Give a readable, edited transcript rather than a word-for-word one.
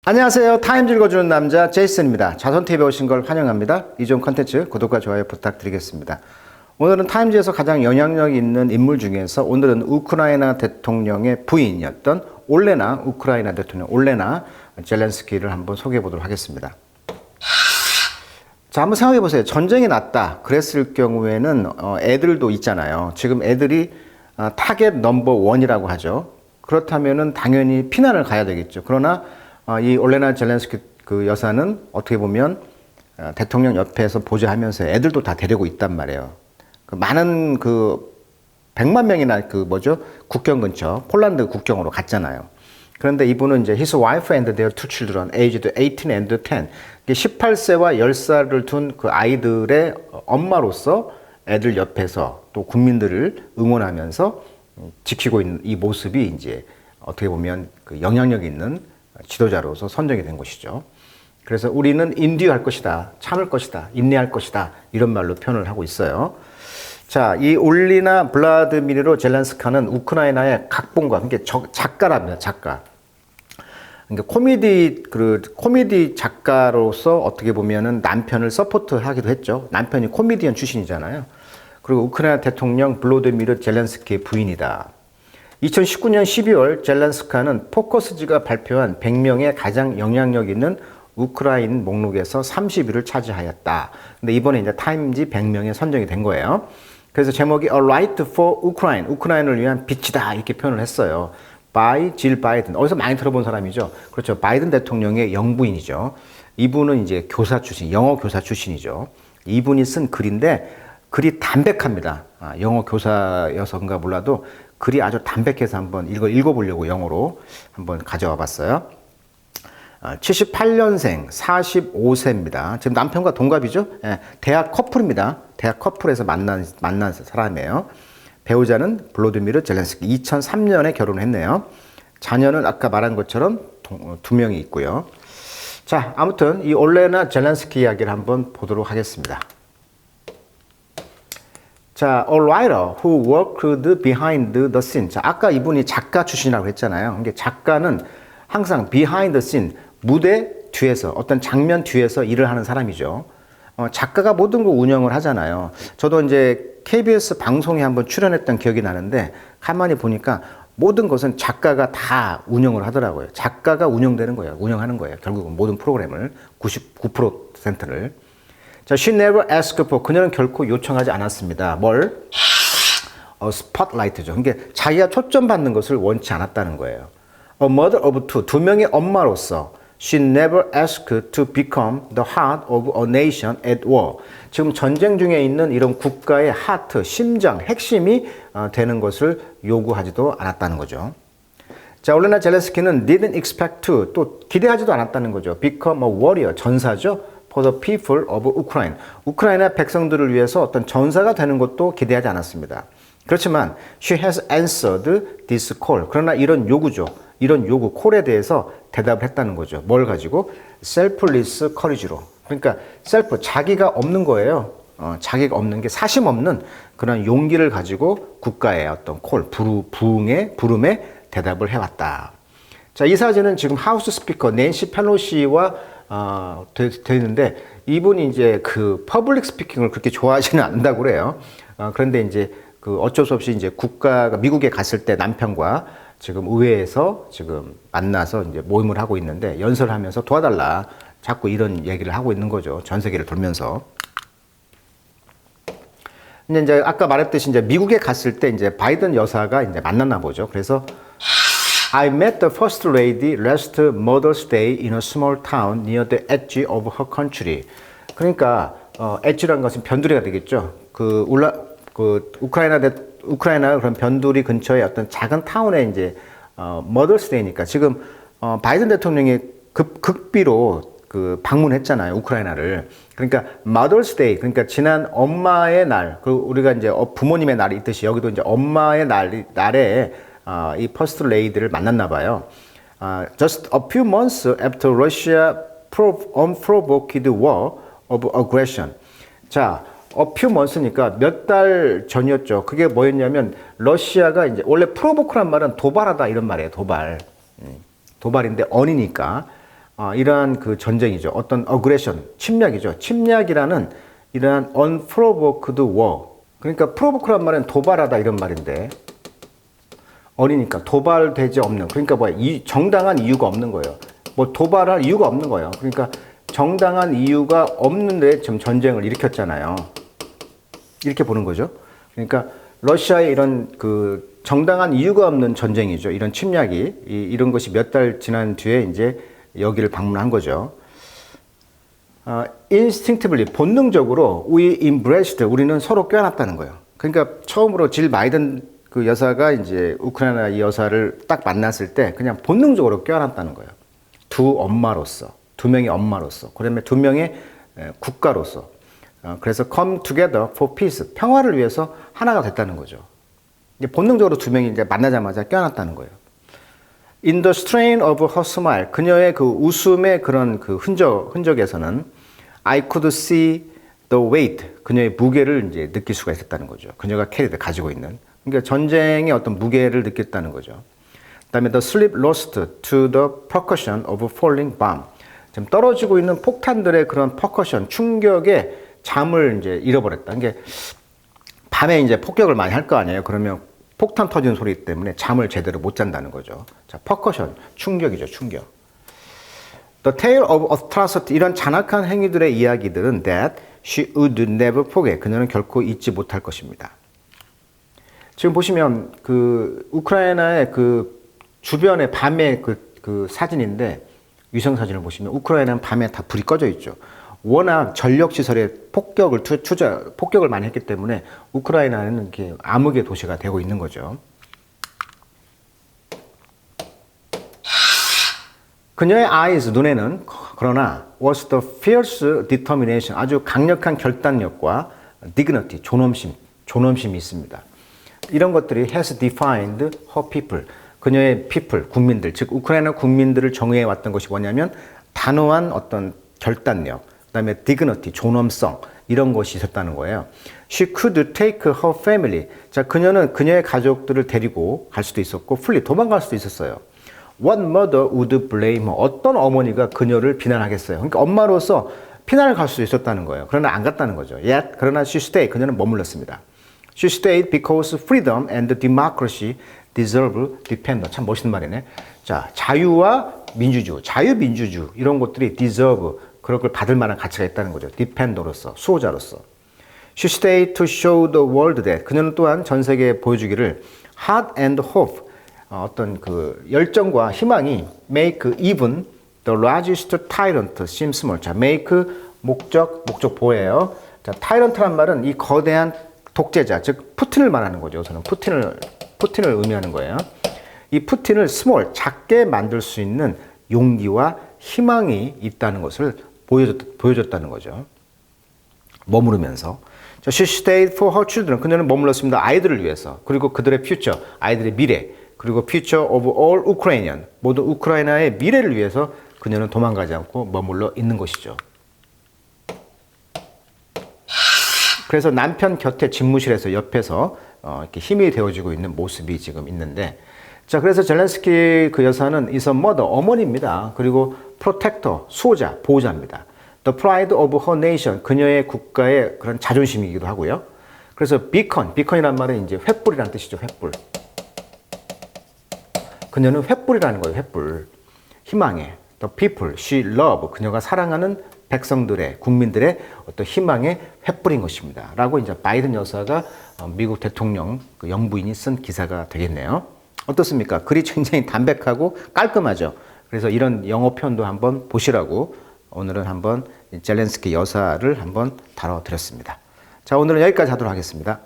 안녕하세요. 타임즈 읽어주는 남자 제이슨입니다. 자선TV에 오신 걸 환영합니다. 이종 컨텐츠 구독과 좋아요 부탁드리겠습니다. 오늘은 타임즈에서 가장 영향력 있는 인물 중에서 오늘은 우크라이나 대통령의 부인이었던 올레나 우크라이나 대통령 올레나 젤렌스키를 한번 소개해 보도록 하겠습니다. 자, 한번 생각해 보세요. 전쟁이 났다 그랬을 경우에는 애들도 있잖아요. 지금 애들이 타겟 넘버 원이라고 하죠. 그렇다면은 당연히 피난을 가야 되겠죠. 그러나 이 올레나 젤렌스키 그 여사는 어떻게 보면 대통령 옆에서 보좌하면서 애들도 다 데리고 있단 말이에요. 그 많은 그 100만 명이나 그 뭐죠? 국경 근처 폴란드 국경으로 갔잖아요. 그런데 이분은 이제 his wife and their two children aged 18 and 10. 18세와 10살을 둔 그 아이들의 엄마로서 애들 옆에서 또 국민들을 응원하면서 지키고 있는 이 모습이 이제 어떻게 보면 그 영향력 있는 지도자로서 선정이 된 것이죠. 그래서 우리는 인디할 것이다, 참을 것이다, 인내할 것이다 이런 말로 표현을 하고 있어요. 자, 이 올리나 블라드미르 젤렌스카는 우크라이나의 각본가, 그러니까 작가랍니다, 작가. 그러니까 코미디 작가로서 어떻게 보면은 남편을 서포트하기도 했죠. 남편이 코미디언 출신이잖아요. 그리고 우크라이나 대통령 블라디미르 젤렌스키의 부인이다. 2019년 12월 젤렌스카는 포커스지가 발표한 100명의 가장 영향력 있는 우크라이나 목록에서 30위를 차지하였다. 근데 이번에 이제 타임지 100명에 선정이 된 거예요. 그래서 제목이 A Right for Ukraine, 우크라이나를 위한 빛이다 이렇게 표현을 했어요. by 질 바이든. 어디서 많이 들어본 사람이죠. 그렇죠. 바이든 대통령의 영부인이죠. 이분은 이제 교사 출신, 영어 교사 출신이죠. 이분이 쓴 글인데 글이 담백합니다. 영어 교사여서인가 몰라도 글이 아주 담백해서 한번 읽어보려고 영어로 한번 가져와 봤어요. 78년생 45세입니다. 지금 남편과 동갑이죠. 대학 커플입니다. 대학 커플에서 만난 사람이에요. 배우자는 블라디미르 젤렌스키 2003년에 결혼했네요. 자녀는 아까 말한 것처럼 2명이 있고요. 자, 아무튼 이 올레나 젤렌스키 이야기를 한번 보도록 하겠습니다. 자, a writer who worked behind the scene. 자, 아까 이분이 작가 출신이라고 했잖아요. 그러니까 작가는 항상 behind the scene, 무대 뒤에서, 어떤 장면 뒤에서 일을 하는 사람이죠. 작가가 모든 걸 운영을 하잖아요. 저도 이제 KBS 방송에 한번 출연했던 기억이 나는데 가만히 보니까 모든 것은 작가가 다 운영을 하더라고요. 작가가 운영되는 거예요. 운영하는 거예요. 결국은 모든 프로그램을 99%를. 자, she never asked for. 그녀는 결코 요청하지 않았습니다. 뭘? spotlight죠. 그러니까 자기가 초점 받는 것을 원치 않았다는 거예요. A mother of two. 2명의 엄마로서 she never asked to become the heart of a nation at war. 지금 전쟁 중에 있는 이런 국가의 하트, 심장, 핵심이 되는 것을 요구하지도 않았다는 거죠. 자, 올레나 젤렌스키는 didn't expect to. 또 기대하지도 않았다는 거죠. become a warrior. 전사죠. for the people of Ukraine. 우크라이나 백성들을 위해서 어떤 전사가 되는 것도 기대하지 않았습니다. 그렇지만 she has answered this call. 그러나 이런 요구죠. 이런 요구, 콜에 대해서 대답을 했다는 거죠. 뭘 가지고? selfless courage로. 그러니까 self, 자기가 없는 거예요. 자기가 없는 게 사심 없는 그런 용기를 가지고 국가의 어떤 콜, 부름에 대답을 해왔다. 자, 이 사진은 지금 하우스 스피커 낸시 펠로시와 되는데 이분이 이제 그 퍼블릭 스피킹을 그렇게 좋아하지는 않는다고 그래요. 그런데 이제 그 어쩔 수 없이 이제 국가가 미국에 갔을 때 남편과 지금 의회에서 지금 만나서 이제 모임을 하고 있는데 연설하면서 도와달라. 자꾸 이런 얘기를 하고 있는 거죠. 전 세계를 돌면서. 근데 이제 아까 말했듯이 이제 미국에 갔을 때 이제 바이든 여사가 이제 만났나 보죠. 그래서 I met the first lady last Mother's Day in a small town near the edge of her country. 그러니까 edge라는 것은 변두리가 되겠죠. 우크라이나 그런 변두리 근처에 어떤 작은 타운에 이제 Mother's Day니까 지금 바이든 대통령이 극비로 그 방문했잖아요. 우크라이나를. 그러니까 Mother's Day, 그러니까 지난 엄마의 날, 그 우리가 이제 부모님의 날이 있듯이 여기도 이제 엄마의 날에 이 퍼스트 레이드를 만났나 봐요. Just a few months after Russia unprovoked war of aggression. 자, a few months니까 몇 달 전이었죠. 그게 뭐였냐면 러시아가 이제 원래 프로보크란 말은 도발하다 이런 말이에요. 도발인데 언이니까 이러한 그 전쟁이죠. 어떤 어그레션, 침략이죠. 침략이라는 이러한 unprovoked war. 그러니까 프로보크란 말은 도발하다 이런 말인데 어리니까 도발되지 없는. 그러니까 뭐야? 정당한 이유가 없는 거예요. 뭐 도발할 이유가 없는 거예요. 그러니까 정당한 이유가 없는데 지금 전쟁을 일으켰잖아요. 이렇게 보는 거죠. 그러니까 러시아의 이런 그 정당한 이유가 없는 전쟁이죠. 이런 침략이 이런 것이 몇 달 지난 뒤에 이제 여기를 방문한 거죠. instinctively 본능적으로 we embraced 우리는 서로 껴안았다는 거예요. 그러니까 처음으로 질 바이든 그 여사가 이제 우크라이나 이 여사를 딱 만났을 때 그냥 본능적으로 껴안았다는 거예요. 두 엄마로서, 두 명의 엄마로서, 그다음에 두 명의 국가로서. 그래서 come together for peace, 평화를 위해서 하나가 됐다는 거죠. 이제 본능적으로 두 명이 이제 만나자마자 껴안았다는 거예요. In the strain of her smile, 그녀의 그 웃음의 그런 그 흔적에서는 I could see the weight, 그녀의 무게를 이제 느낄 수가 있었다는 거죠. 그녀가 캐리드 가지고 있는. 그러니까 전쟁의 어떤 무게를 느꼈다는 거죠. 그다음에 the sleep lost to the percussion of falling bomb. 지금 떨어지고 있는 폭탄들의 그런 퍼커션, 충격에 잠을 이제 잃어버렸다. 이게 밤에 이제 폭격을 많이 할 거 아니에요. 그러면 폭탄 터지는 소리 때문에 잠을 제대로 못 잔다는 거죠. 자, 퍼커션, 충격이죠, 충격. The tale of atrocity, 이런 잔악한 행위들의 이야기들은 that she would never forget, 그녀는 결코 잊지 못할 것입니다. 지금 보시면 그 우크라이나의 그 주변의 밤의 그 사진인데 위성 사진을 보시면 우크라이나는 밤에 다 불이 꺼져 있죠. 워낙 전력 시설에 폭격을 많이 했기 때문에 우크라이나는 이렇게 암흑의 도시가 되고 있는 거죠. 그녀의 eyes, 눈에는 그러나 was the fierce determination, 아주 강력한 결단력과 dignity, 존엄심이 있습니다. 이런 것들이 has defined her people, 그녀의 people, 국민들, 즉 우크라이나 국민들을 정의해 왔던 것이 뭐냐면 단호한 어떤 결단력, 그다음에 dignity, 존엄성, 이런 것이 있었다는 거예요. She could take her family. 자, 그녀는 그녀의 가족들을 데리고 갈 수도 있었고, 풀리 도망갈 수도 있었어요. What mother would blame her? 어떤 어머니가 그녀를 비난하겠어요? 그러니까 엄마로서 피난을 갈 수도 있었다는 거예요. 그러나 안 갔다는 거죠. Yet, 그러나 she stayed. 그녀는 머물렀습니다. She stayed because freedom and democracy deserve defender. 참 멋있는 말이네. 자, 자유와 민주주의, 자유민주주의 이런 것들이 deserve, 그런 걸 받을 만한 가치가 있다는 거죠. 디펜더로서, 수호자로서. She stayed to show the world that, 그녀는 또한 전 세계에 보여주기를 heart and hope, 어떤 그 열정과 희망이 make even the largest tyrant seem small. 자, make 목적 보예요. 자, tyrant란 말은 이 거대한 독재자, 즉 푸틴을 말하는 거죠. 우선은 푸틴을 의미하는 거예요. 이 푸틴을 small, 작게 만들 수 있는 용기와 희망이 있다는 것을 보여줬다는 거죠. 머무르면서. 자, she stayed for her children. 그녀는 머물렀습니다. 아이들을 위해서. 그리고 그들의 future, 아이들의 미래. 그리고 future of all Ukrainian. 모든 우크라이나의 미래를 위해서 그녀는 도망가지 않고 머물러 있는 것이죠. 그래서 남편 곁에 집무실에서 옆에서 이렇게 힘이 되어지고 있는 모습이 지금 있는데, 자, 그래서 젤렌스키 그 여사는 is a mother, 어머니입니다. 그리고 protector, 수호자, 보호자입니다. The pride of her nation, 그녀의 국가의 그런 자존심이기도 하고요. 그래서 beacon이란 말은 이제 횃불이라는 뜻이죠, 횃불. 그녀는 횃불이라는 거예요, 횃불. 희망의, the people, she love, 그녀가 사랑하는 백성들의, 국민들의 어떤 희망의 횃불인 것입니다. 라고 이제 바이든 여사가 미국 대통령 그 영부인이 쓴 기사가 되겠네요. 어떻습니까? 글이 굉장히 담백하고 깔끔하죠. 그래서 이런 영어 표현도 한번 보시라고 오늘은 한번 젤렌스키 여사를 한번 다뤄드렸습니다. 자, 오늘은 여기까지 하도록 하겠습니다.